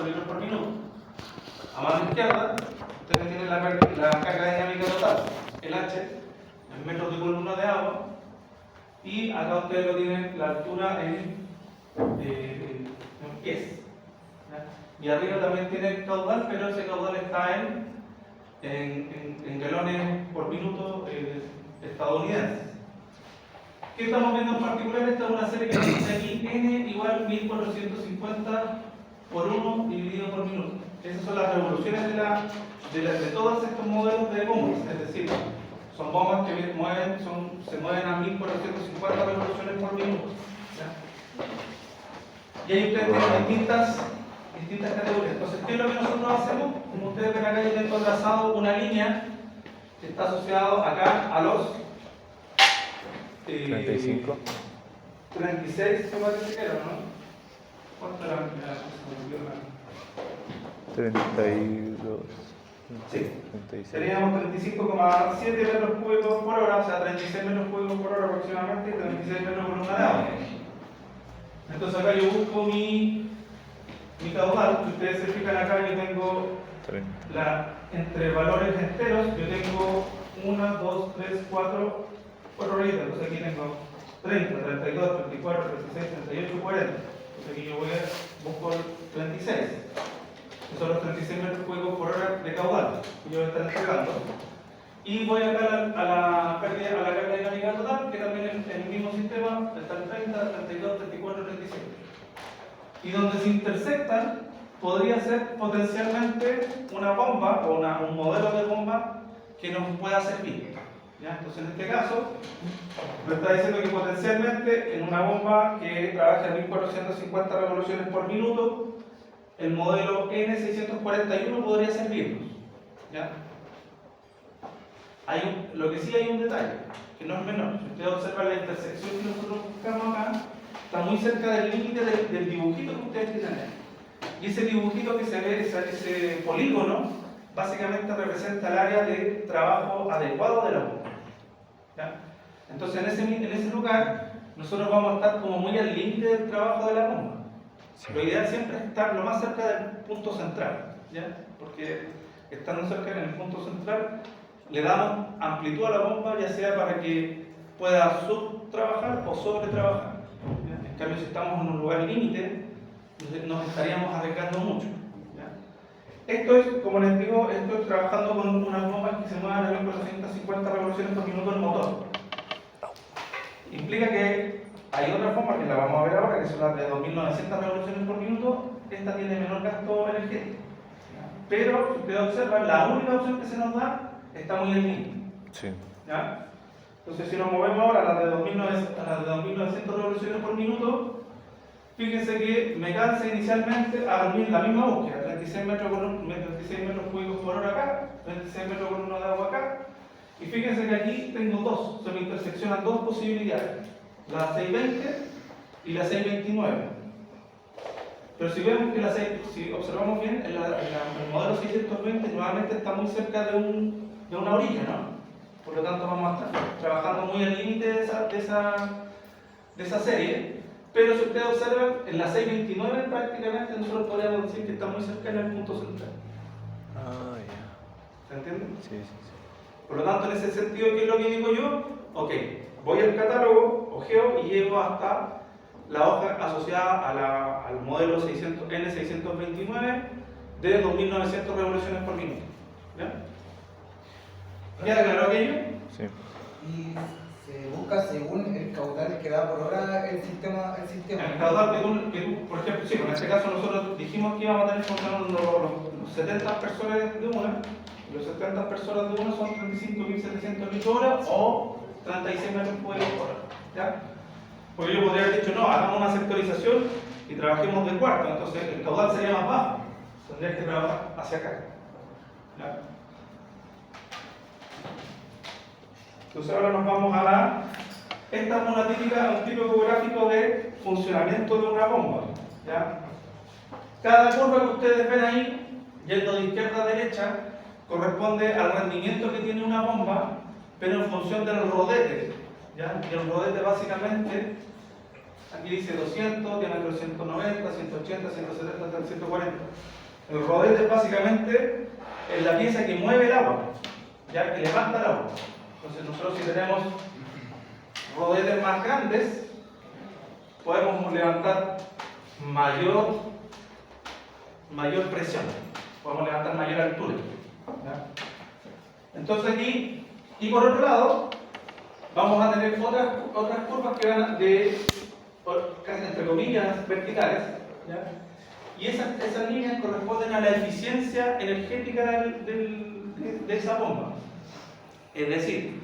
litros por minuto. A mano izquierda, ustedes tienen la carga dinámica total, el H, en metros de columna de agua, y acá ustedes lo tienen la altura en pies. ¿Ya? Y arriba también tiene el caudal, pero ese caudal está en galones por minuto estadounidenses. ¿Qué estamos viendo en particular? Esta es una serie que dice aquí n igual 1450 por 1 dividido por minuto. Esas son las revoluciones de todos estos modelos de bombas, es decir, son bombas que se mueven a 1450 revoluciones por minuto. ¿Ya? Y ahí ustedes tienen distintas categorías. Entonces, ¿qué es lo que nosotros hacemos? Como ustedes ven acá, yo tengo trazado una línea que está asociada acá a los 35. 36, ¿qué parece que era, no? ¿Cuánto era? 32. Sí. 36. Teníamos 35,7 metros cúbicos por hora, o sea, 36 metros cúbicos por hora aproximadamente, y 36 metros por columna de agua. Entonces acá yo busco mi caudal, que ustedes se fijan acá, yo tengo 30. entre valores enteros, yo tengo 1, 2, 3, 4 rayitas. Entonces aquí tengo 30, 32, 34, 36, 38, 40. Entonces aquí yo busco el 36. Que son los 36 metros cúbicos por hora de caudal que yo voy a estar entregando. Y voy acá a la carga dinámica total, que también en el mismo sistema está el 30, 32, 34, 36. Y donde se intersectan, podría ser potencialmente una bomba o un modelo de bomba que nos pueda servir. ¿Ya? Entonces, en este caso, me está diciendo que potencialmente en una bomba que trabaja a 1450 revoluciones por minuto, el modelo N641 podría servirnos. ¿Ya? Lo que sí hay un detalle, que no es menor. Si ustedes observan la intersección que nosotros buscamos acá, está muy cerca del límite del dibujito que ustedes tienen ahí. Y ese dibujito que se ve, ese polígono, básicamente representa el área de trabajo adecuado de la bomba. ¿Ya? Entonces, en ese lugar, nosotros vamos a estar como muy al límite del trabajo de la bomba. Lo ideal siempre es estar lo más cerca del punto central, ¿ya? Porque estando cerca en el punto central, le damos amplitud a la bomba, ya sea para que pueda subtrabajar o sobretrabajar. ¿Ya? En cambio, si estamos en un lugar límite, nos estaríamos arriesgando mucho. ¿Ya? Esto es, como les digo, estoy trabajando con unas bombas que se mueven a 1450 revoluciones por minuto en motor. Implica que hay otras bombas que la vamos a ver ahora, que son las de 2900 revoluciones por minuto. Esta tiene menor gasto energético. ¿Ya? Pero, si ustedes observan, la única opción que se nos da está muy en línea. Sí. ¿Ya? Entonces, si nos movemos ahora a las de 2900 revoluciones por minuto, fíjense que me cansa inicialmente a la misma búsqueda, 36 metros cúbicos por hora acá, 36 metros por columna de agua acá, y fíjense que aquí tengo se me interseccionan dos posibilidades, la 620 y la 629. Pero si vemos que si observamos bien, el modelo 620 nuevamente está muy cerca de una orilla, ¿no? Por lo tanto vamos a estar trabajando muy al límite de esa serie. Pero si ustedes observan, en la 629 prácticamente nosotros podríamos decir que está muy cerca del punto central. Ah, ya. ¿Se entiende? Sí, sí, sí. Por lo tanto, en ese sentido, ¿qué es lo que digo yo? Ok, voy al catálogo, ojeo y llego hasta la hoja asociada al modelo N629 de 2900 revoluciones por minuto. ¿Ya? ¿Queda claro aquello? Sí. Y se busca según el caudal que da por hora el sistema. El caudal por ejemplo, sí, en este caso nosotros dijimos que íbamos a tener funcionando los 70 aspersores de una, y los 70 aspersores de una son 35.700 litros hora o 36 metros cúbicos por hora. ¿Ya? Porque yo podría haber dicho, no, hagamos una sectorización y trabajemos de cuarto, entonces el caudal sería más bajo, tendría que trabajar hacia acá. ¿Ya? Entonces ahora nos vamos a esta es un típico gráfico de funcionamiento de una bomba. ¿Ya? Cada curva que ustedes ven ahí, yendo de izquierda a derecha, corresponde al rendimiento que tiene una bomba, pero en función del rodete. ¿Ya? Y el rodete básicamente Aquí dice 200, diámetro 190, 180, 170, hasta el 140. El rodete básicamente es la pieza que mueve el agua, ya que levanta el agua. Entonces nosotros si tenemos rodetes más grandes, podemos levantar mayor presión, podemos levantar mayor altura. ¿Ya? Entonces aquí, y por otro lado, vamos a tener otras curvas que van casi entre comillas verticales, ¿ya? Y esas líneas corresponden a la eficiencia energética de esa bomba. Es decir,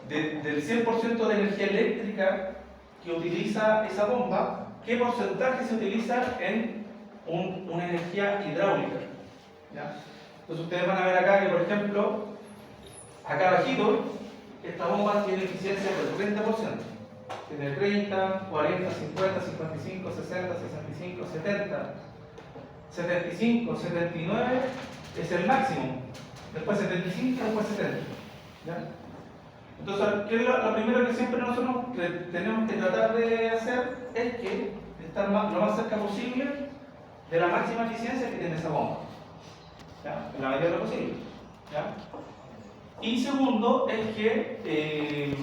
del 100% de energía eléctrica que utiliza esa bomba, ¿qué porcentaje se utiliza en una energía hidráulica? ¿Ya? Entonces ustedes van a ver acá que, por ejemplo, acá abajito, esta bomba tiene eficiencia del 30%. Tiene 30, 40, 50, 55, 60, 65, 70, 75, 79 es el máximo. Después 75 y después 70. ¿Ya? Entonces, ¿qué es lo primero que siempre nosotros tenemos que tratar de hacer? Es que estar lo más cerca posible de la máxima eficiencia que tiene esa bomba. ¿Ya? En la medida de lo posible. ¿Ya? Y segundo es que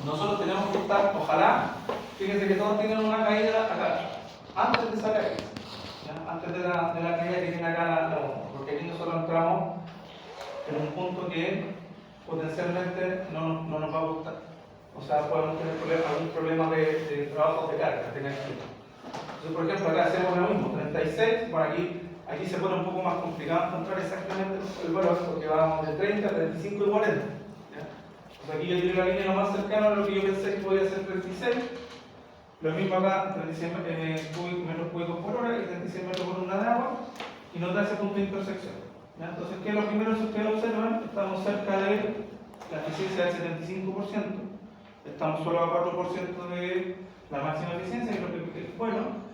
nosotros tenemos que estar, ojalá, fíjense que todos tienen una caída acá, antes de esa caída, ¿ya? Antes de la caída que tiene acá la bomba, porque aquí nosotros entramos en un punto que potencialmente no nos va a gustar. O sea, podemos tener algún problema de trabajo de carga, de energía. Entonces, por ejemplo, acá hacemos lo mismo, 36, por aquí se pone un poco más complicado encontrar exactamente el valor, porque vamos de 30, 35 y 40. Aquí yo tiré la línea lo más cercano a lo que yo pensé que podía ser 36. Lo mismo acá, 36 metros cúbicos por hora y 36 metros por una de agua, y nos da ese punto de intersección. ¿Ya? Entonces, ¿qué es lo primero que ustedes observan? Estamos cerca de la eficiencia del 75%, estamos solo a 4% de la máxima eficiencia, que es lo que es bueno.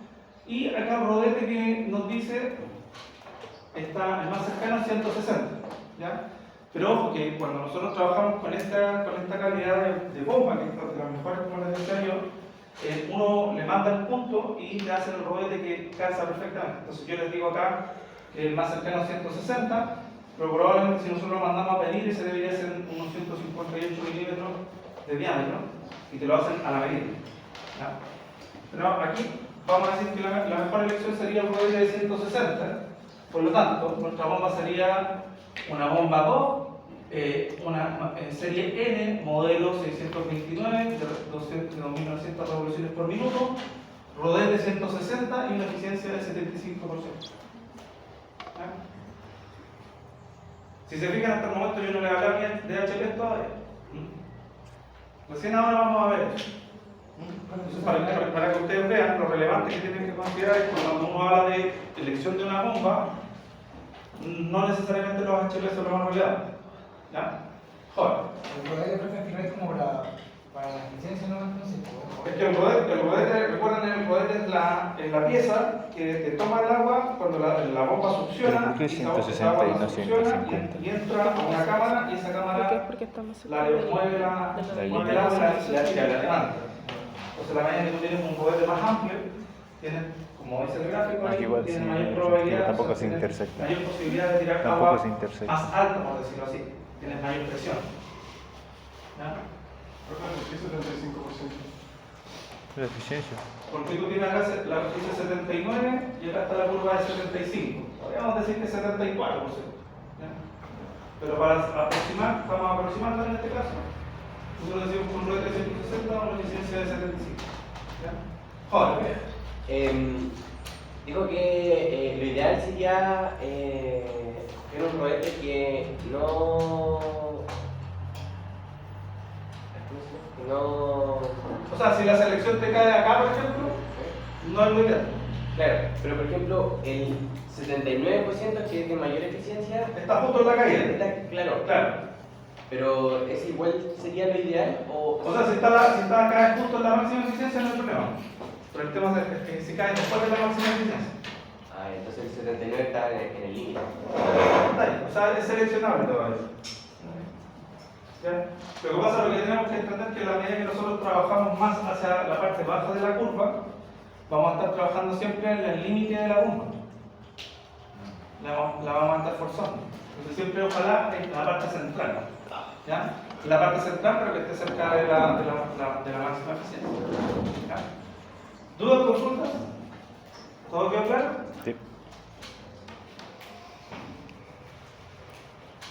Y acá el rodete que nos dice está el más cercano a 160. ¿Ya? Pero ojo que cuando nosotros trabajamos con esta calidad de bomba, que es de las mejores como les decía yo, uno le manda el punto y le hacen el rodete que calza perfectamente. Entonces yo les digo acá que el más cercano a 160, pero probablemente si nosotros lo mandamos a pedir, ese debería ser unos 158 milímetros de diámetro, y te lo hacen a la medida. ¿Ya? Pero aquí vamos a decir que la mejor elección sería el rodete de 160, por lo tanto, nuestra bomba sería una bomba 2, una serie N, modelo 629, de 2900 revoluciones por minuto, rodete 160 y una eficiencia del 75%. ¿Ya? Si se fijan, hasta el momento yo no le hablaba bien de HP todavía. Recién ahora vamos a ver eso. Entonces, para que ustedes vean lo relevante que tienen que considerar es que cuando uno habla de elección de una bomba, no necesariamente los HP son los más relevantes. ¿Ya? Joder. El rodete, profe, al final es como para la eficiencia, ¿no? Es que el rodete, recuerden, el rodete es la pieza que toma el agua cuando la bomba succiona. ¿Por qué y esa 160 agua y no succiona 150? y entra a una cámara, y esa cámara Porque estamos la mueve el agua y la levanta. Entonces, la medida que tú tienes un rodete más amplio, tienes, como dice el gráfico, Aquí igual tienes sí, mayor probabilidad, tampoco se tienes intersecta. mayor posibilidad de tirar Tampoco agua se intersecta. más alta, por decirlo así. Tienes mayor presión. ¿Ya? ¿Por qué 75%? La eficiencia. Porque tú tienes acá la eficiencia 79 y acá está la curva de 75. Podríamos decir que 74%. ¿Ya? Pero para aproximar, vamos a aproximarlo en este caso. Nosotros decimos un rodete de 160, una eficiencia de 75. ¿Ya? Joder. Dijo que lo ideal sería tener un rodete que O sea, si la selección te cae acá, por ejemplo, no es lo ideal. Claro, pero por ejemplo, el 79% que es de mayor eficiencia Está justo en la caída. está claro. Claro. Pero ¿es igual sería lo ideal? O sea, si está acá justo en la máxima eficiencia, no hay problema. Pero el tema es que si cae después de la máxima eficiencia. Ah, entonces el 79 está en el límite. O sea, es seleccionable todavía. ¿ya? Lo que pasa es que tenemos que entender que a la medida que nosotros trabajamos más hacia la parte baja de la curva, vamos a estar trabajando siempre en el límite de la bomba. La vamos a estar forzando. Entonces siempre ojalá en la parte central. ¿Ya? La parte central, pero que esté cerca de la máxima eficiencia. ¿Ya? ¿Dudas, consultas? ¿Todo quedó claro? Sí.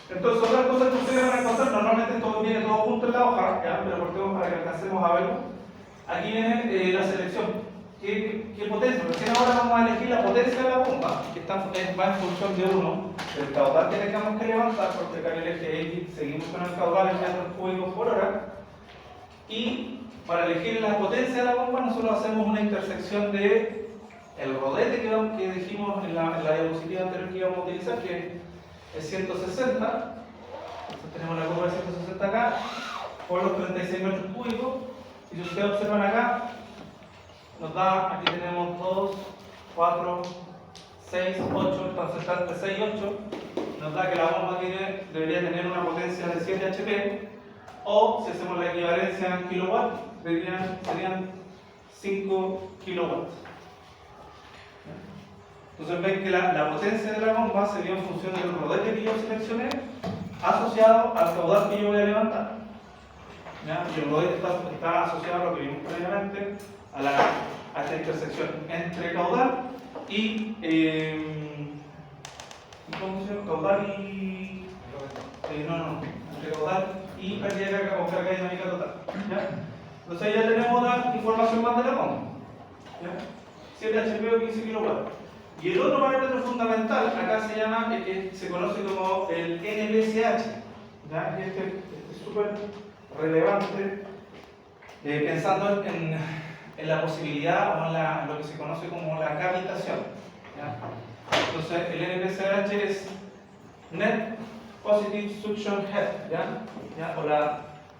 Entonces, otras cosas que ustedes van a encontrar, normalmente todo viene todo junto en la hoja, ¿ya? Pero cortemos para que alcancemos a verlo. Aquí viene la selección. ¿Qué potencia? Recién ahora vamos a elegir la potencia de la bomba, que va en función de uno, del caudal que tengamos que levantar, porque acá en el eje X seguimos con el caudal en metros cúbicos por hora. Y para elegir la potencia de la bomba, nosotros hacemos una intersección de el rodete que dijimos en la diapositiva anterior que íbamos a utilizar, que es 160. Entonces tenemos la curva de 160 acá, por los 36 metros cúbicos. Y si ustedes observan acá, nos da, aquí tenemos 2, 4, 6, 8, entonces está entre 6 y 8, nos da que la bomba debería tener una potencia de 7 HP, o si hacemos la equivalencia en kilowatts, serían 5 kilowatts. Entonces ven que la potencia de la bomba se dio en función del rodete que yo seleccioné, asociado al caudal que yo voy a levantar. ¿Ya? Y el rodete está asociado a lo que vimos previamente, a esta intersección entre caudal y ¿cómo se llama? Caudal y entre caudal y pérdida o carga dinámica total. ¿Ya? Entonces ya tenemos una información más de la bomba. ¿Ya? 7 HP o 15 kilowatts. Y el otro parámetro fundamental acá se llama, que se conoce como el NPSH. ¿Ya? Este es súper relevante, pensando en la posibilidad o en lo que se conoce como la cavitación. ¿Ya? Entonces, el NPSH es Net Positive Suction Head, ¿ya?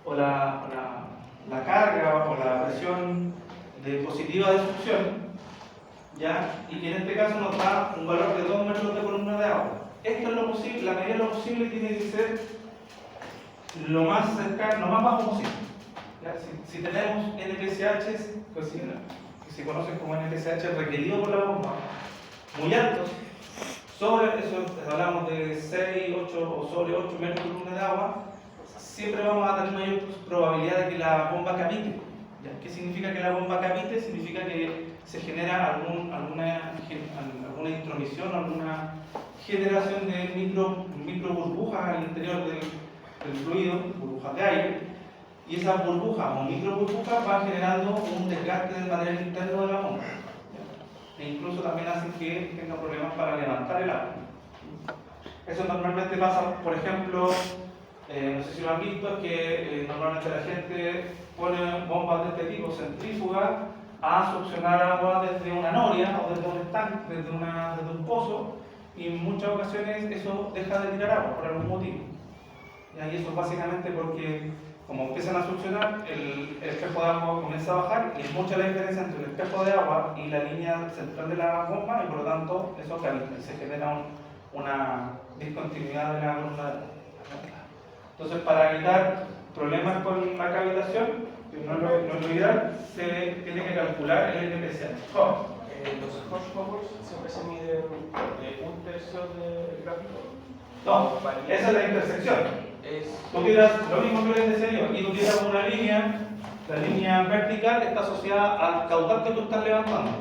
O la carga o la presión positiva de succión, ¿ya? Y que en este caso nos da un valor de 2 metros de columna de agua. Esto es lo posible, la medida de lo posible tiene que ser lo más cercano, lo más bajo posible. Si tenemos NPSH, pues sí, que se conocen como NPSH requerido por la bomba, muy altos, sobre eso hablamos de 6, 8 o sobre 8 metros de columna de agua, siempre vamos a tener mayor probabilidad de que la bomba cavite. ¿Ya? ¿Qué significa que la bomba cavite? Significa que se genera alguna intromisión, alguna generación de micro burbujas al interior del fluido, burbujas de aire, y esas burbujas o micro burbujas van generando un desgaste del material interno de la bomba. ¿Ya? E incluso también hacen que tenga problemas para levantar el agua. Eso normalmente pasa, por ejemplo, no sé si lo han visto, es que normalmente la gente pone bombas de este tipo, centrífugas, a succionar agua desde una noria o desde un estanque, desde un pozo, y en muchas ocasiones eso deja de tirar agua por algún motivo. Y eso es básicamente porque, como empiezan a succionar, el espejo de agua comienza a bajar, y es mucha la diferencia entre el espejo de agua y la línea central de la bomba, y por lo tanto eso calienta y se genera una discontinuidad de la columna de agua. Entonces, para evitar problemas con la cavitación, que no es lo ideal, se tiene que calcular el NPSH. ¿Los horsepowers siempre se miden un tercio del gráfico? No, esa es la intersección. Tú tiras lo mismo que les decía yo, aquí tú tiras una línea, la línea vertical está asociada al caudal que tú estás levantando.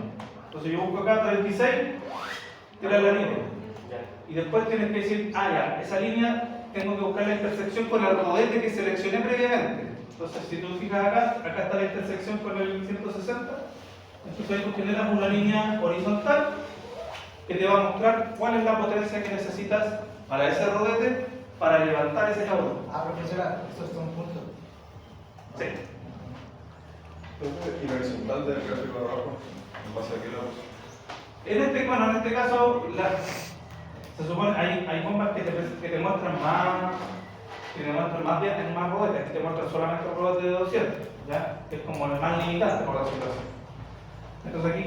Entonces yo busco acá 36, tiras la línea. Y después tienes que decir, ya, esa línea tengo que buscar la intersección con el rodete que seleccioné previamente. Entonces, si tú fijas acá está la intersección con el 160. Entonces ahí tú generas una línea horizontal que te va a mostrar cuál es la potencia que necesitas para ese rodete para levantar ese caudal. Profesora, esto es un punto. Sí. ¿Y el horizontal del gráfico de abajo? ¿En base a qué lados? En este caso, se supone hay bombas que te muestran más bien en más rodetes, que te muestran solamente un rodete de 200, ¿ya? Que es como el más limitante, por decirlo así. Entonces aquí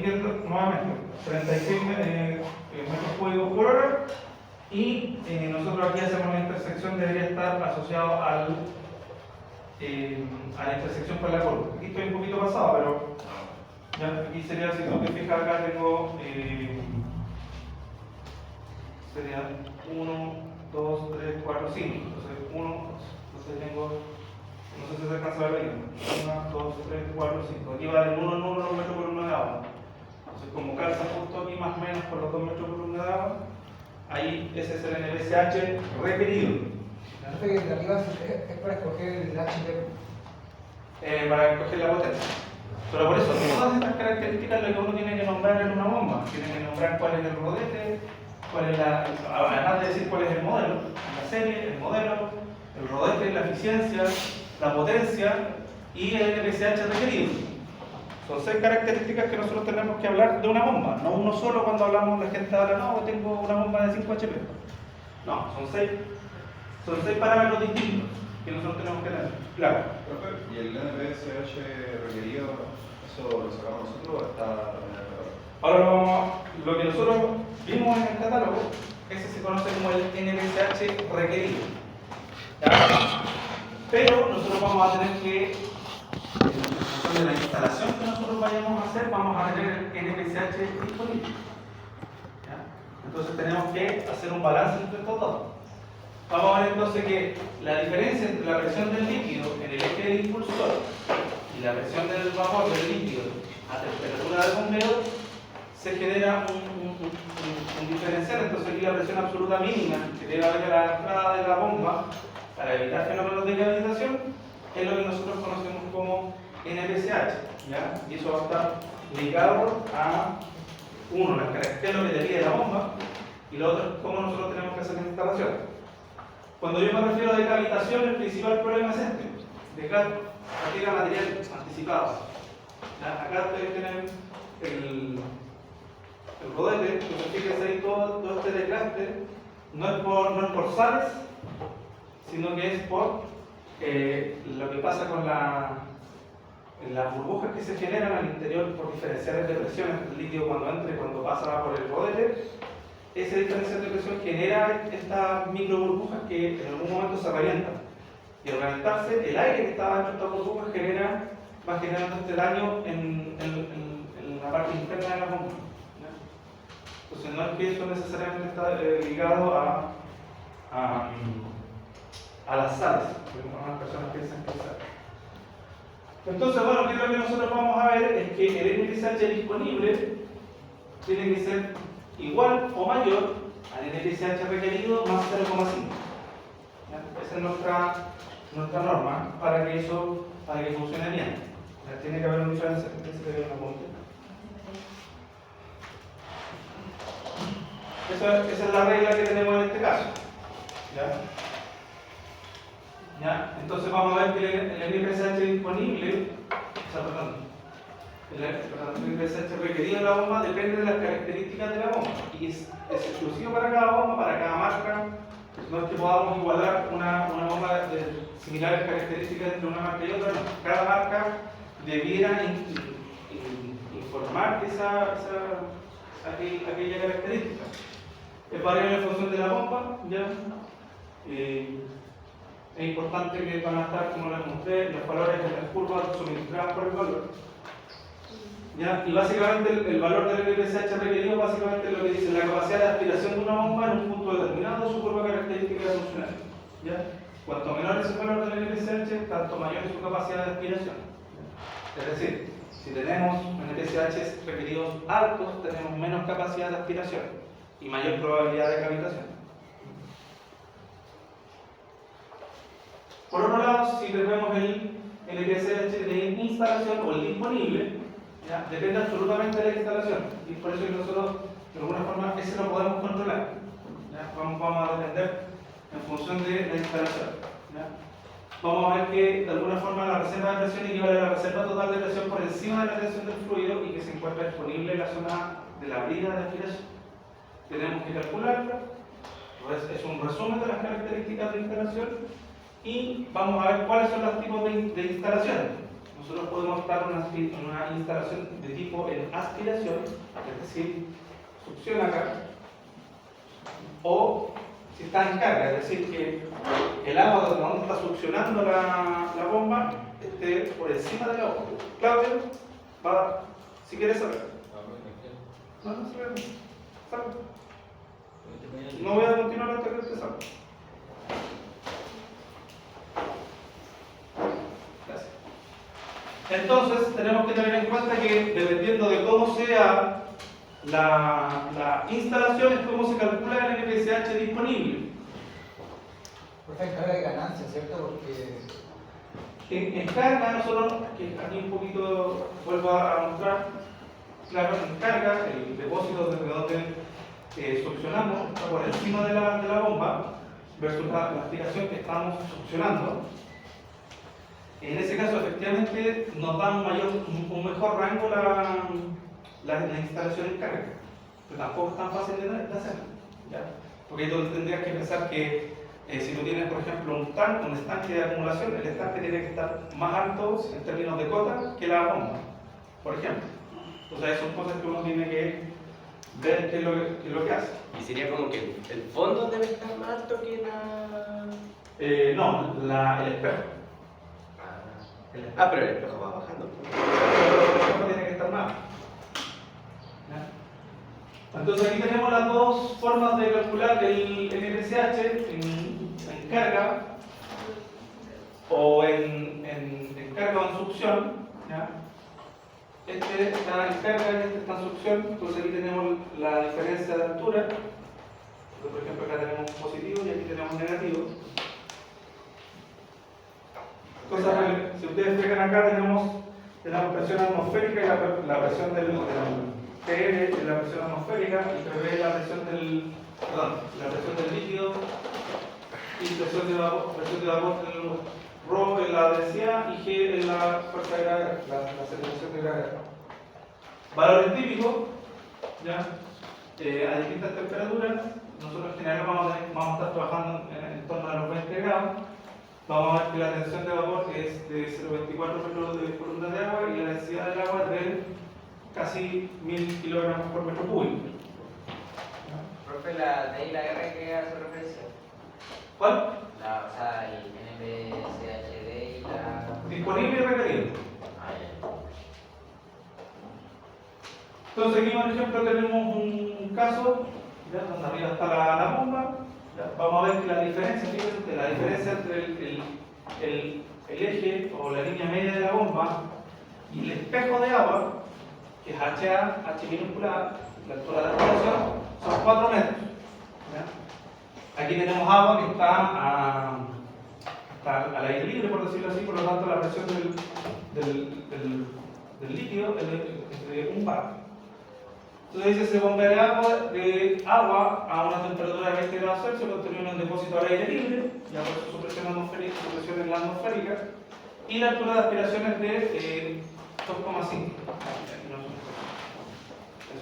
nuevamente 36 metros cúbicos por hora, y nosotros aquí hacemos la intersección, debería estar asociado a la intersección con la curva. Aquí estoy un poquito pasado, pero ya, aquí sería, si tú te fijas acá tengo, sería 1, 2, 3, 4, 5. Entonces 1, entonces tengo, no sé si se alcanza a ver ahí. 1, 2, 3, 4, 5. Aquí va de 1 en 1 los metros por unidad de agua. Entonces como calza justo aquí más o menos por los 2 metros por unidad de agua, ahí ese es el NPSH requerido. Profe, que de arriba es para escoger el HP. Para escoger la potencia. Pero por eso, todas estas características lo que uno tiene que nombrar en una bomba. Tiene que nombrar cuál es el rodete, cuál es además de decir cuál es el modelo, la serie, el modelo, el rodete, la eficiencia, la potencia y el NPSH requerido. Son 6 características que nosotros tenemos que hablar de una bomba, no uno solo cuando hablamos, la gente habla, no, tengo una bomba de 5 HP. No, son 6 parámetros distintos que nosotros tenemos que tener. Claro. Profe, ¿y el NPSH requerido, eso lo sacamos nosotros o está en el catálogo? Ahora lo que nosotros vimos en el catálogo, ese se conoce como el NPSH requerido. ¿Ya? Pero nosotros vamos a tener que, en función de la instalación que nosotros vayamos a hacer, vamos a tener el NPSH disponible. ¿Ya? Entonces tenemos que hacer un balance entre estos dos. Vamos a ver entonces que la diferencia entre la presión del líquido en el eje del impulsor y la presión del vapor del líquido a temperatura de bombeo se genera un diferencial. Entonces aquí la presión absoluta mínima que debe haber a la entrada de la bomba para evitar fenómenos de cavitación es lo que nosotros conocemos como NPSH, ¿ya? Y eso va a estar ligado a las características de lo que te pide la bomba y lo otro es cómo nosotros tenemos que hacer la instalación. Cuando yo me refiero a decavitación, el principal problema es este, fatiga material anticipado. ¿Ya? Acá ustedes tienen el rodete, entonces fíjense ahí todo este desgaste, no es por sales, sino que es por lo que pasa con las burbujas que se generan al interior por diferenciales de presión entre el líquido cuando entra y cuando pasa por el rodete. Ese diferencial de presión genera estas micro burbujas que en algún momento se revientan. Y al reventarse, el aire que estaba dentro de estas burbujas va generando este daño en la parte interna de la bomba. Entonces no es que eso necesariamente está ligado a las sales, porque algunas personas piensan que es sal. Entonces, bueno, aquí lo que nosotros vamos a ver es que el NPSH disponible tiene que ser igual o mayor al NPSH requerido más 0,5. Esa es nuestra norma para que funcione bien. Tiene que haber una diferencia. Esa es la regla que tenemos en este caso. ¿Ya? Entonces vamos a ver que el NPSH disponible, el NPSH requerido de la bomba depende de las características de la bomba y es exclusivo para cada bomba, para cada marca. No es que podamos igualar una bomba de similares características entre una marca y otra, no. Cada marca debiera informar aquella característica. Es variable en función de la bomba, ¿ya? Es importante que van a estar, como les mostré, los valores de las curvas suministradas por el valor. ¿Ya? Y básicamente el valor del NPSH requerido básicamente es lo que dice la capacidad de aspiración de una bomba en un punto determinado, su curva característica funcional. ¿Ya? Cuanto menor es el valor del NPSH, tanto mayor es su capacidad de aspiración. ¿Ya? Es decir, si tenemos NPSH requeridos altos, tenemos menos capacidad de aspiración y mayor probabilidad de cavitación. Por otro lado, si tenemos el NPSH de instalación o el disponible, ¿ya? Depende absolutamente de la instalación y por eso que nosotros de alguna forma ese lo podemos controlar. ¿Ya? Vamos a depender en función de la instalación. ¿Ya? Vamos a ver que de alguna forma la reserva de presión equivale a la reserva total de presión por encima de la tensión del fluido y que se encuentra disponible en la zona de la brida de aspiración. Tenemos que calcularla, es un resumen de las características de instalación y vamos a ver cuáles son los tipos de instalaciones. Nosotros podemos dar una instalación de tipo en aspiración, es decir, succión acá, o si está en carga, es decir, que el agua de donde está succionando la bomba esté por encima de la bomba. Claudio, va, si quieres saber. No, no se ve. Salga. No voy a continuar hasta que usted salga. Gracias. Entonces, tenemos que tener en cuenta que dependiendo de cómo sea la instalación, es cómo se calcula el NPSH disponible. Profe, en carga de ganancia, ¿cierto? Porque En carga, nosotros, que aquí un poquito vuelvo a mostrar, claro, en carga, el depósito desde donde succionamos está por encima de la bomba versus la aspiración que estamos succionando. En ese caso, efectivamente, nos da un mejor rango la instalación en carga, pero tampoco es tan fácil de hacer, ¿ya? Porque ahí tú tendrías que pensar que si tú tienes, por ejemplo, un estanque de acumulación, el estanque tiene que estar más alto en términos de cota que la bomba, por ejemplo. Entonces, son cosas que uno tiene que ver qué es lo que hace. Y sería como que el fondo debe estar más alto que la... No, el espejo. Ah, pero el espejo va bajando. El espejo tiene que estar más alto. ¿Ya? Entonces, aquí tenemos las dos formas de calcular el NPSH en carga o en carga o en succión. ¿Ya? Este está en carga y este está en succión. Entonces, aquí tenemos la diferencia de altura. Entonces, por ejemplo, acá tenemos un positivo y aquí tenemos un negativo. Entonces, si ustedes fijan acá, tenemos presión atmosférica y la presión del PR es la presión atmosférica y PV es la presión del líquido y presión de vapor del ρ es la densidad y G es la fuerza de gravedad, la aceleración de gravedad. Valores típicos, ¿ya? A distintas temperaturas, nosotros en general vamos a estar trabajando en torno a los 20 grados. Vamos a ver que la tensión de vapor es de 0,24 metros por columna de agua y la densidad del agua es de casi 1000 kilogramos por metro cúbico. Profe, la D y la R que hace referencia. ¿Cuál? O sea, el NPSHD y la... Disponible y requerido. Ah, ya. Entonces aquí, por ejemplo, tenemos un caso, ¿ya? Donde arriba está la bomba. ¿Ya? Vamos a ver que la diferencia, fíjense, la diferencia entre el eje o la línea media de la bomba y el espejo de agua, que es HA, H minúscula, la altura de la aspiración, son 4 metros. ¿Ya? Aquí tenemos agua que está al aire libre, por decirlo así, por lo tanto la presión del líquido es de 1 bar. Entonces dice, se bombea agua a una temperatura de 20 grados Celsius contenido en un depósito al aire libre, ya por eso su presión atmosférica, su presión en la atmosférica, y la altura de aspiración es de 2,5.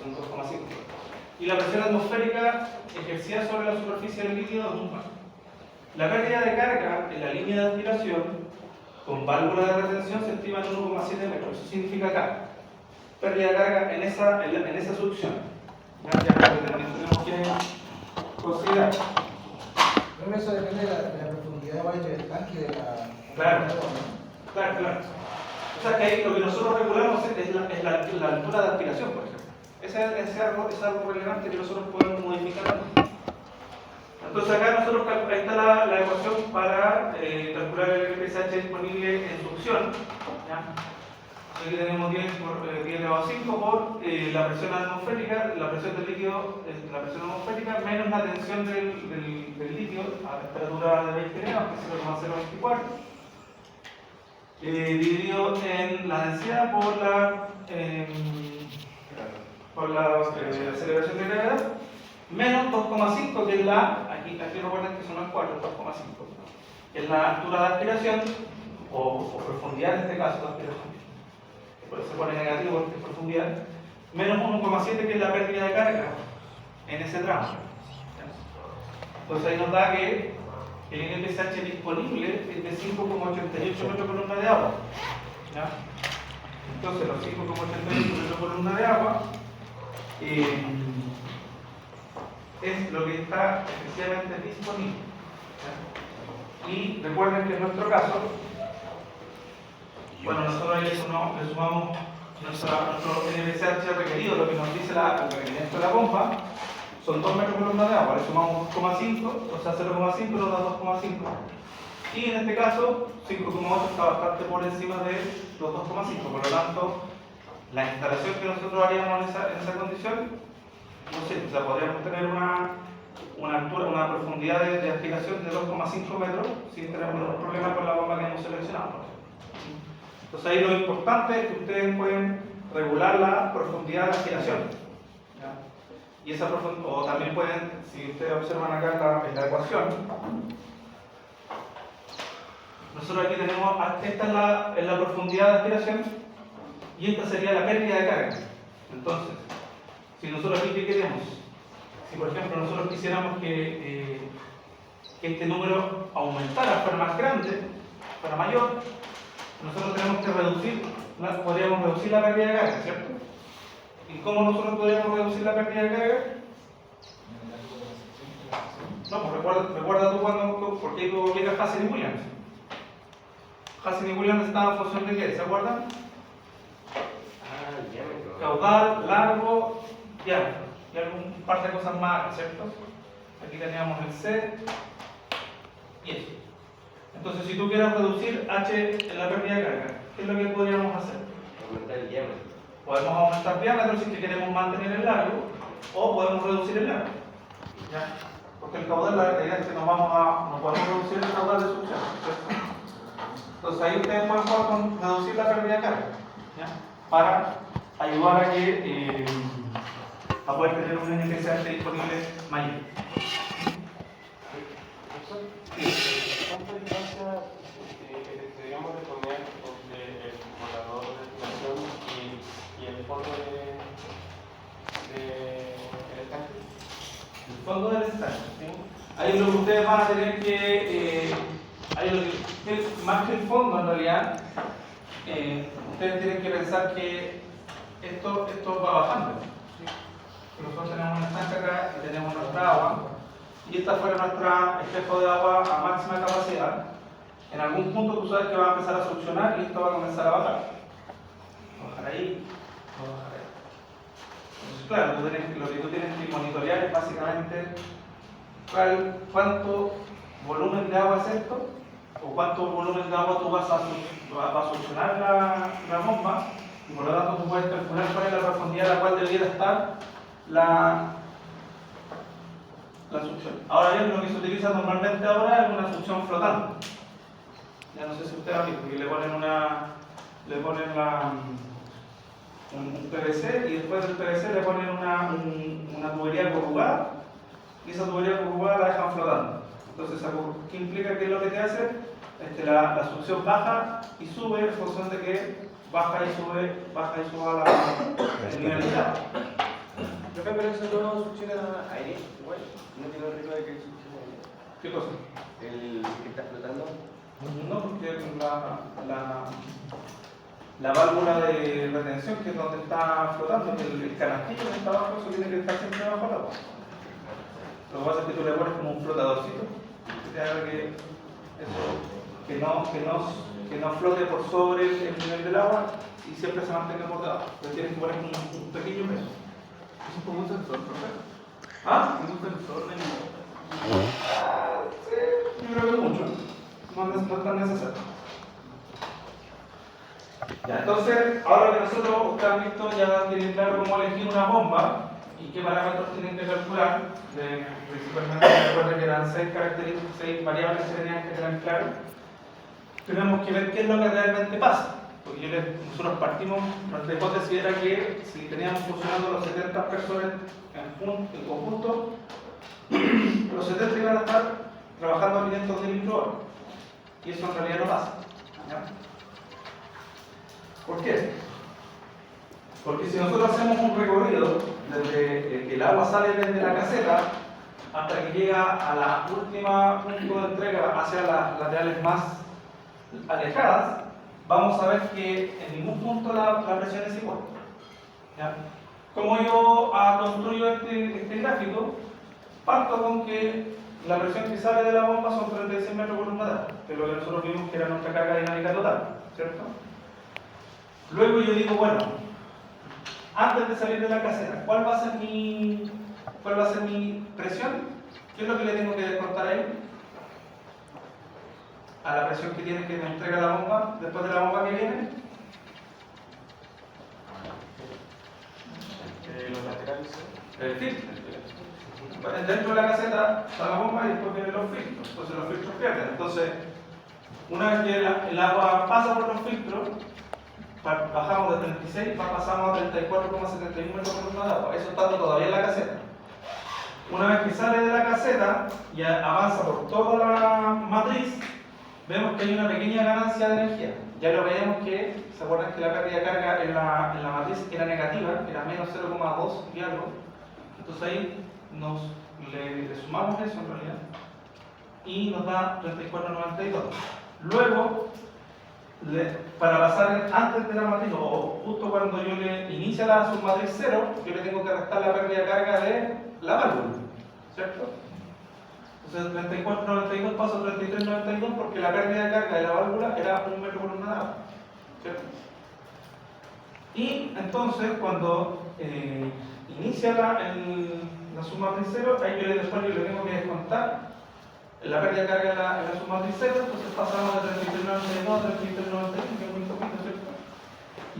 Son 2,5. Y la presión atmosférica ejercida sobre la superficie del líquido es 1 bar. La pérdida de carga en la línea de aspiración con válvula de retención se estima en 1,7 metros. Eso significa acá. Pérdida de carga en esa succión. Ya tenemos que considerar. Pero eso depende de la profundidad igual del estanque de la... Claro. Claro. O sea que ahí lo que nosotros regulamos es la altura de aspiración, por ejemplo. Es algo relevante que nosotros podemos modificar. Entonces acá nosotros ahí está la ecuación para calcular el NPSH disponible en succión. ¿Ya? Aquí tenemos 10 elevado a 5 por la presión atmosférica, la presión del líquido, la presión atmosférica menos la tensión del líquido a temperatura de 20 grados, que es 0,024, dividido en la densidad por la aceleración de gravedad, menos 2,5, que es aquí recuerden que son las 4, 2,5, que es la altura de aspiración, o profundidad en este caso de aspiración. Por eso se pone negativo porque es profundidad, menos 1,7 que es la pérdida de carga en ese tramo. Entonces ahí nos da que el NPSH disponible es de 5,88 metros por columna de agua. ¿Ya? Entonces los 5,88 metros por columna de agua es lo que está efectivamente disponible. ¿Ya? Y recuerden que en nuestro caso, bueno, nosotros ahí le sumamos nuestro NPCH requerido, lo que nos dice el requerimiento de la bomba, son 2 metros columna de agua, le sumamos 2,5, o sea 0,5 nos da 2,5. Y en este caso, 5,8 está bastante por encima de los 2,5, por lo tanto, la instalación que nosotros haríamos en esa condición, no sé, o sea, podríamos tener una altura, una profundidad de aspiración de 2,5 metros sin tener ningún problema con la bomba que hemos seleccionado. Entonces ahí lo importante es que ustedes pueden regular la profundidad de aspiración. ¿Ya? Y esa o también pueden, si ustedes observan acá en la ecuación, nosotros aquí tenemos, esta es la profundidad de aspiración y esta sería la pérdida de carga. Entonces, si nosotros aquí ¿qué queremos? Si por ejemplo nosotros quisiéramos que este número aumentara, fuera más grande, fuera mayor, nosotros tenemos que podríamos reducir la pérdida de carga, ¿cierto? ¿Y cómo nosotros podríamos reducir la pérdida de carga? No, pues recuerda tú porque ahí tú aplicas Hassen y Williams. Hassen y Williams estaban en función de ¿qué? ¿Se acuerdan? Caudal, largo, diámetro. Y algún par de cosas más, ¿cierto? Aquí teníamos el C y eso. Entonces, si tú quieres reducir H en la pérdida de carga, ¿qué es lo que podríamos hacer? Aumentar el diámetro. Podemos aumentar diámetro si queremos mantener el largo, o podemos reducir el largo. ¿Ya? Porque el caudal, la realidad es que no podemos reducir el caudal de succión, ¿cierto? Entonces ahí ustedes pueden jugar con reducir la pérdida de carga, ¿ya? Para ayudar a poder tener un NPCH disponible mayor. ¿Cuánta distancia deberíamos de poner entre el volador de destinación y el fondo del estanque? El fondo del estanque. ¿Sí? Ahí es lo que ustedes van a tener más que el fondo en realidad, ustedes tienen que pensar que esto va bajando. ¿Sí? Nosotros tenemos un estanque acá y tenemos nuestra agua, y esta fuera nuestra espejo de agua a máxima capacidad. En algún punto tú sabes que va a empezar a succionar y esto va a comenzar a bajar. Va a bajar ahí, va a bajar ahí. Entonces, claro, lo que tú tienes que monitorear es básicamente cuánto volumen de agua es esto, o cuánto volumen de agua tú vas a succionar la bomba, y por lo tanto tú puedes calcular cuál es la profundidad a la cual debiera estar la succión. Ahora bien, lo que se utiliza normalmente ahora es una succión flotante. Ya no sé si ustedes han visto que le ponen un PVC y después del PVC le ponen una tubería corrugada y esa tubería corrugada la dejan flotando. Entonces, ¿qué implica? ¿Qué es lo que te hace? La succión baja y sube en función de que baja y sube el nivel de agua. Profe, pero eso no succiona aire, igual. No tiene el riesgo de que succione aire. ¿Qué cosa? El que está flotando. No, porque la válvula de retención, que es donde está flotando, el canastillo que está abajo, eso tiene que estar siempre bajo el agua. Lo que pasa es que tú le pones como un flotadorcito que te haga que no flote por sobre el nivel del agua y siempre se mantenga por debajo. Entonces tienes que poner un pequeño peso. Es como un sensor, ¿profe? ¿Ah? ¿Es un sensor de nivel? Sí, yo creo que mucho. No es tan necesario. Ya, entonces, ahora que nosotros, ustedes han visto, ya tienen claro cómo elegir una bomba y qué parámetros tienen que calcular. Principalmente, recuerden que eran 6 variables que tenían que tener claro. Tenemos que ver qué es lo que realmente pasa. Porque nosotros partimos, nuestra hipótesis era que si teníamos funcionando los 70 personas en conjunto, los 70 iban a estar trabajando a 500 de microhora. Y eso en realidad no pasa. ¿Ya? ¿Por qué? Porque si nosotros hacemos un recorrido desde que el agua sale desde la caseta hasta que llega a la última punto de entrega hacia las laterales más alejadas, vamos a ver que en ningún punto la presión es igual. ¿Ya? Como yo construyo este gráfico, Parto con que la presión que sale de la bomba son 36 metros por columna de agua, que es lo que nosotros vimos que era nuestra carga dinámica total, ¿cierto? Luego yo digo, bueno, antes de salir de la caseta, ¿cuál va a ser mi presión? ¿Qué es lo que le tengo que descontar ahí? A la presión que tiene que me entrega la bomba, después de la bomba que viene. Los laterales. El filtro. Dentro de la caseta está la bomba y después vienen los filtros. Entonces los filtros pierden. Entonces, una vez que el agua pasa por los filtros, bajamos de 36, pasamos a 34,71 metros por columna de agua. Eso estando todavía en la caseta. Una vez que sale de la caseta y avanza por toda la matriz, vemos que hay una pequeña ganancia de energía. Ya lo veíamos que, ¿se acuerdan que la pérdida de carga en la matriz era negativa? Era menos 0,2 y algo. Entonces ahí le sumamos eso en realidad y nos da 34,92. Luego, para pasar antes de la matriz, o justo cuando yo le inicia la submatriz 0, yo le tengo que restar la pérdida de carga de la válvula, ¿cierto? Entonces 34,92 paso a 33,92 porque la pérdida de carga de la válvula era 1 metro por columna de agua, ¿cierto? Y entonces cuando inicia la submatriz 0, ahí yo le tengo que descontar la pérdida de carga en la submatriz 0, entonces pasamos de 33,92 a 33,91, que es muy poquito, ¿cierto? Y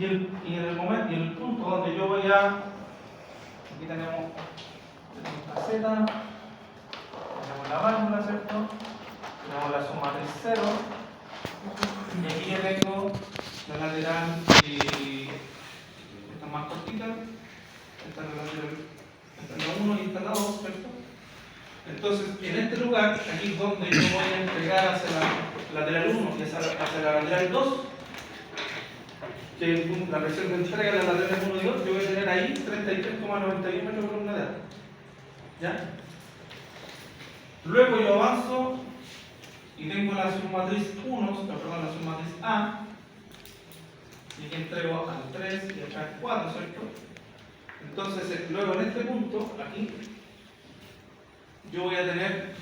en el punto donde yo voy a, aquí tenemos caseta, tenemos la válvula, ¿cierto? Tenemos la submatriz 0, y aquí ya tengo la lateral, esta más cortita, esta es la lateral, esta es la 1 y esta es la 2, ¿cierto? Entonces, en este lugar, aquí es donde yo voy a entregar hacia la lateral 1 y hacia la lateral 2, que es la presión de entrega de las laterales 1 y 2, yo voy a tener ahí 33,91 metros por columna de agua. ¿Ya? Luego yo avanzo y tengo la submatriz 1, perdón, la submatriz A, y aquí entrego al 3 y acá al 4, ¿cierto? Entonces, luego en este punto, aquí, yo voy a tener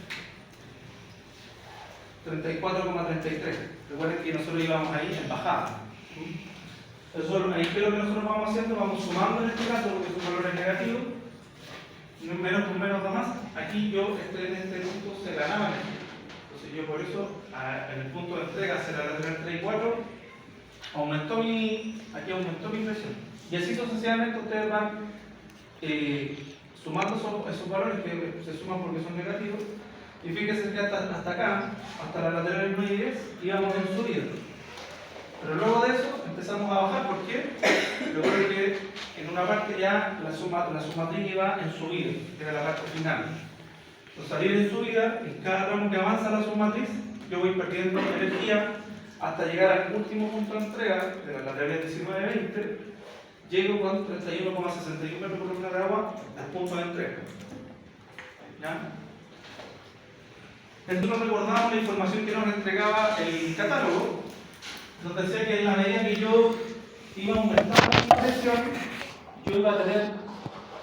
34,33. Recuerden que nosotros íbamos ahí en bajada. Eso, ahí que lo que nosotros vamos haciendo, vamos sumando en este caso, porque son valores negativos, menos con menos da más. Aquí yo, en este punto, se ganaba energía. Entonces yo por eso, en el punto de entrega hacia la lateral 3 y 4, aquí aumentó mi presión. Y así sucesivamente ustedes van sumando esos valores que se suman porque son negativos. Y fíjense que hasta acá, hasta la lateral 9 y 10, íbamos en subida. Pero luego de eso empezamos a bajar. ¿Por qué? Recuerden que en una parte ya la submatriz iba en subida, que era la parte final. Al salir en subida, en cada tramo que avanza la submatriz, yo voy perdiendo energía hasta llegar al último punto de entrega de la lateral 19-20. Llego con 31,61 metros por columna de agua al punto de entrega. ¿Ya? Entonces recordamos la información que nos entregaba el catálogo, donde decía que en la medida que yo iba aumentando la presión, yo iba a tener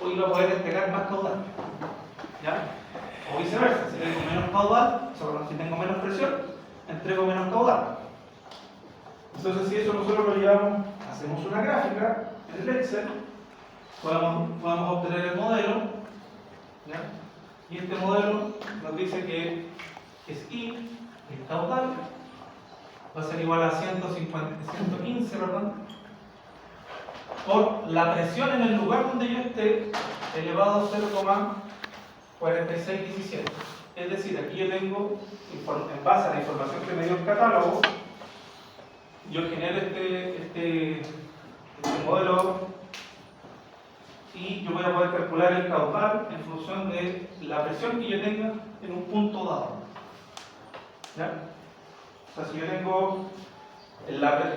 o iba a poder entregar más caudal. ¿Ya? O viceversa, si tengo menos caudal, si tengo menos presión, entrego menos caudal. Entonces, si eso nosotros lo llevamos, hacemos una gráfica en el Excel, podemos obtener el modelo, ¿ya? Y este modelo nos dice que es I, el caudal, va a ser igual a 115, ¿verdad? Por la presión en el lugar donde yo esté, elevado a 0,4617. Es decir, aquí yo tengo, en base a la información que me dio el catálogo, yo genero este modelo y yo voy a poder calcular el caudal en función de la presión que yo tenga en un punto dado. ¿Ya? O sea, si yo tengo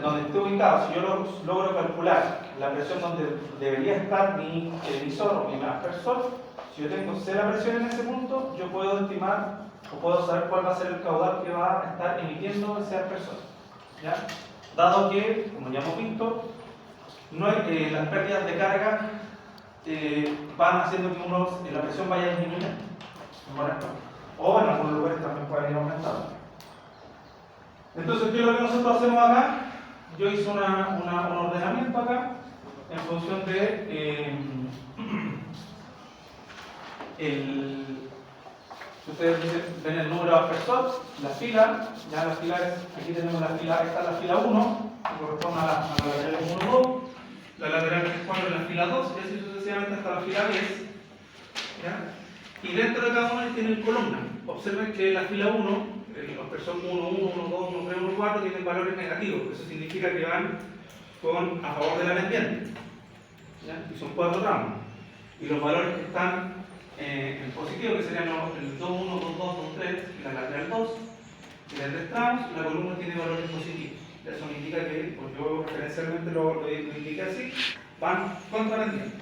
donde esté ubicado, si yo logro calcular la presión donde debería estar mi emisor o mi aspersor, si yo tengo cero presión en ese punto, yo puedo estimar o puedo saber cuál va a ser el caudal que va a estar emitiendo ese aspersor. ¿Ya? Dado que, como ya hemos visto, las pérdidas de carga van haciendo que la presión vaya disminuyendo. O en algunos lugares también pueden ir aumentando. Entonces, ¿qué es lo que nosotros hacemos acá? Yo hice un ordenamiento acá en función de si ustedes ven el número de aspersor, la fila, ya la fila es, aquí tenemos la fila, esta es la fila 1, que corresponde a la lateral 1, 2, la lateral 4 es la fila 2, y así sucesivamente hasta la fila 10. ¿Ya? Y dentro de cada uno tienen columnas. Observen que la fila 1, el aspersor 1, 1, 1, 2, 1, 3, 1, 4 tienen valores negativos, eso significa que van a favor de la pendiente. ¿Ya? Y son 4 tramos. Y los valores que están en positivo, que serían el 2, 1, 2, 2, 2, 3, y la lateral 2, y la 3 tramos, la columna tiene valores positivos. Eso me indica que, pues yo referencialmente lo indiqué así, van contra la pendiente.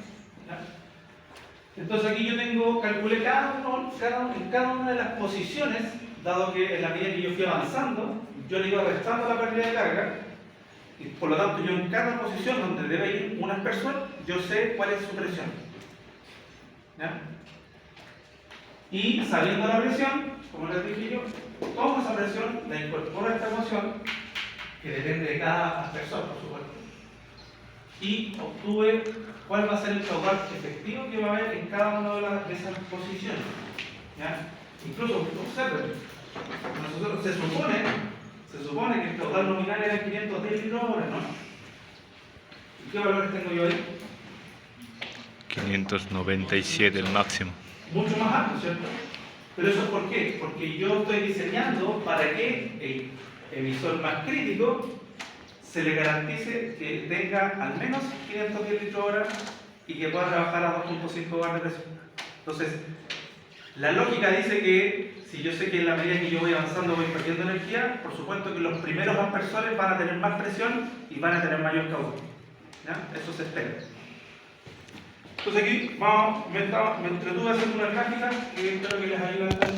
Entonces aquí yo calculé en cada una de las posiciones, dado que en la medida que yo fui avanzando, yo le iba restando la pérdida de carga, y por lo tanto yo en cada posición donde debe ir un aspersor, yo sé cuál es su presión. ¿Ya? Y sabiendo la presión, como les dije yo, tomo esa presión, la incorporo a esta ecuación, que depende de cada aspersor, por supuesto, y obtuve cuál va a ser el caudal efectivo que va a haber en cada una de esas posiciones. ¿Ya? Incluso, observen, se supone que el caudal nominal era 510 litros hora, ¿no? ¿Y qué valores tengo yo ahí? 597 el máximo. Mucho más alto, ¿cierto? Pero eso es ¿por qué? Porque yo estoy diseñando para que el emisor más crítico se le garantice que tenga al menos 510 litros hora y que pueda trabajar a 2.5 bar de presión. Entonces, la lógica dice que si yo sé que en la medida que yo voy avanzando voy perdiendo energía, por supuesto que los primeros aspersores van a tener más presión y van a tener mayor caudal. ¿Ya? Eso se espera. Entonces aquí me entretuve haciendo una gráfica que espero que les ayude a entender.